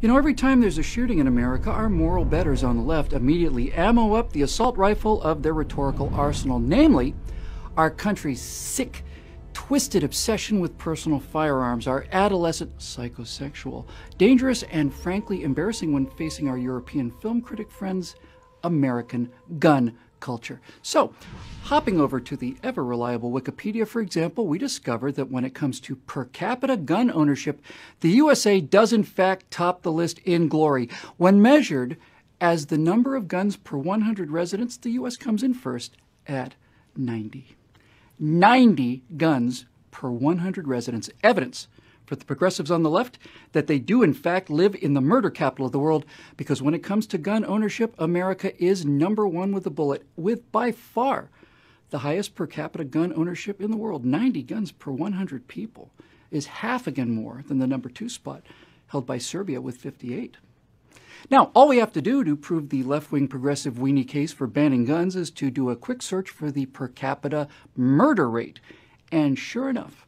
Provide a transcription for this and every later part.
You know, every time there's a shooting in America, our moral betters on the left immediately ammo up the assault rifle of their rhetorical arsenal, namely, our country's sick, twisted obsession with personal firearms, our adolescent psychosexual, dangerous and frankly embarrassing when facing our European film critic friends, American gun culture. So, hopping over to the ever-reliable Wikipedia, for example, we discover that when it comes to per capita gun ownership, the USA does in fact top the list in glory. When measured as the number of guns per 100 residents, the US comes in first at 90. 90 guns per 100 residents. Evidence for the progressives on the left that they do in fact live in the murder capital of the world, because when it comes to gun ownership, America is number one with a bullet, with by far the highest per capita gun ownership in the world. 90 guns per 100 people is half again more than the number 2 spot held by Serbia with 58. Now, all we have to do to prove the left-wing progressive weenie case for banning guns is to do a quick search for the per capita murder rate. And sure enough,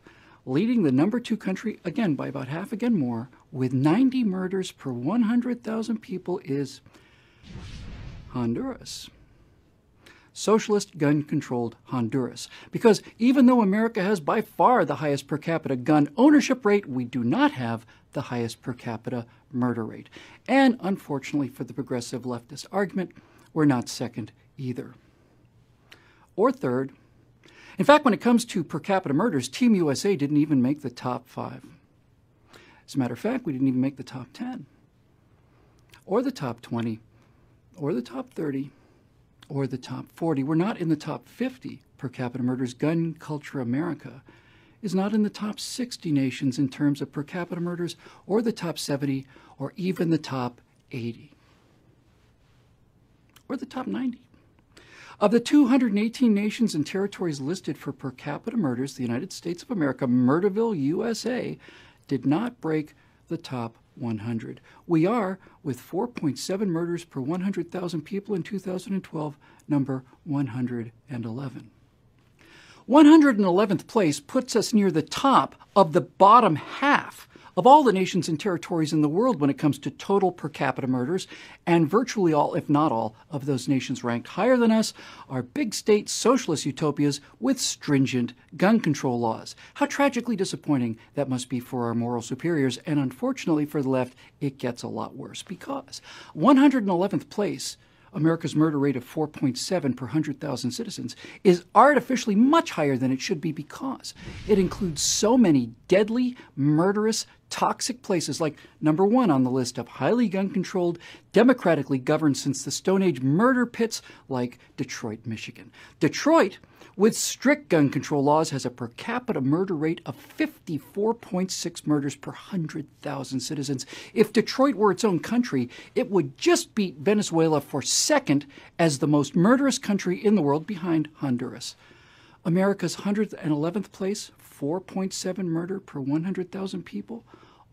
leading the number 2 country, again by about half again more, with 90 murders per 100,000 people is Honduras. Socialist gun-controlled Honduras. Because even though America has by far the highest per capita gun ownership rate, we do not have the highest per capita murder rate. And unfortunately for the progressive leftist argument, we're not second either. Or third. In fact, when it comes to per capita murders, Team USA didn't even make the top 5. As a matter of fact, we didn't even make the top 10, or the top 20, or the top 30, or the top 40. We're not in the top 50 per capita murders. Gun Culture America is not in the top 60 nations in terms of per capita murders, or the top 70, or even the top 80, or the top 90. Of the 218 nations and territories listed for per capita murders, the United States of America, Murderville, USA, did not break the top 100. We are, with 4.7 murders per 100,000 people in 2012, number 111. 111th place puts us near the top of the bottom half of all the nations and territories in the world when it comes to total per capita murders, and virtually all, if not all, of those nations ranked higher than us are big state socialist utopias with stringent gun control laws. How tragically disappointing that must be for our moral superiors, and unfortunately for the left, it gets a lot worse, because 111th place, America's murder rate of 4.7 per 100,000 citizens, is artificially much higher than it should be, because it includes so many deadly, murderous, toxic places like number 1 on the list of highly gun-controlled, democratically governed since the Stone Age murder pits like Detroit, Michigan. Detroit, with strict gun control laws, has a per capita murder rate of 54.6 murders per 100,000 citizens. If Detroit were its own country, it would just beat Venezuela for second as the most murderous country in the world, behind Honduras. America's 111th place, 4.7 murder per 100,000 people,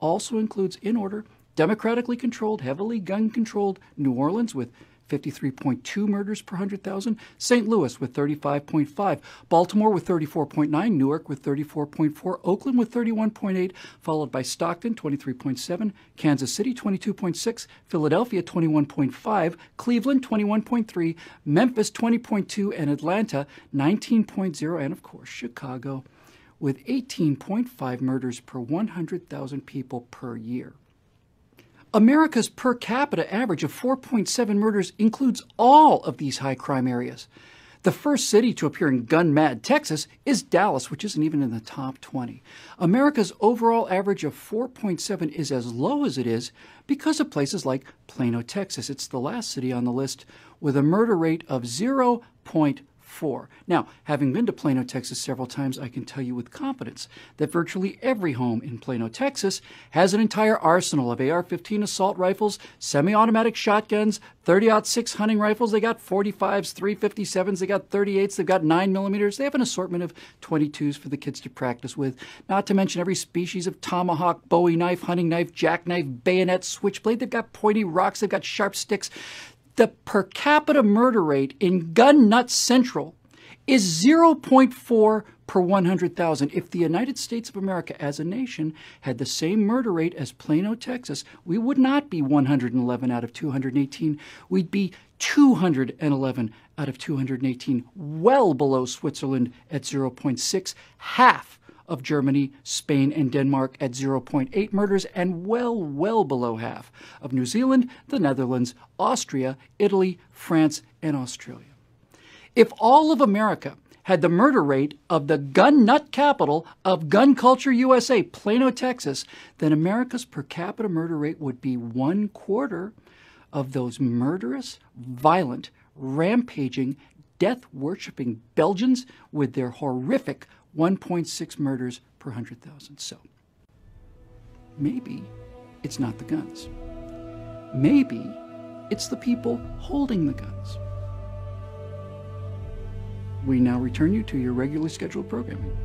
also includes, in order, democratically controlled, heavily gun-controlled New Orleans with 53.2 murders per 100,000, St. Louis with 35.5, Baltimore with 34.9, Newark with 34.4, Oakland with 31.8, followed by Stockton 23.7, Kansas City 22.6, Philadelphia 21.5, Cleveland 21.3, Memphis 20.2, and Atlanta 19.0, and of course Chicago with 18.5 murders per 100,000 people per year. America's per capita average of 4.7 murders includes all of these high crime areas. The first city to appear in gun-mad Texas is Dallas, which isn't even in the top 20. America's overall average of 4.7 is as low as it is because of places like Plano, Texas. It's the last city on the list with a murder rate of 0.4. Now, having been to Plano, Texas several times, I can tell you with confidence that virtually every home in Plano, Texas has an entire arsenal of AR-15 assault rifles, semi-automatic shotguns, 30-06 hunting rifles. They got 45s, 357s, they got 38s, they've got 9mm. They have an assortment of 22s for the kids to practice with, not to mention every species of tomahawk, bowie knife, hunting knife, jackknife, bayonet, switchblade. They've got pointy rocks, they've got sharp sticks. The per capita murder rate in Gun Nut Central is 0.4 per 100,000. If the United States of America as a nation had the same murder rate as Plano, Texas, we would not be 111 out of 218. We'd be 211 out of 218, well below Switzerland at 0.6, half of Germany, Spain, and Denmark at 0.8 murders, and well below half of New Zealand, the Netherlands, Austria, Italy, France, and Australia. If all of America had the murder rate of the gun nut capital of gun culture USA, Plano, Texas, then America's per capita murder rate would be 1/4 of those murderous, violent, rampaging, death-worshipping Belgians with their horrific 1.6 murders per 100,000. So maybe it's not the guns. Maybe it's the people holding the guns. We now return you to your regularly scheduled programming.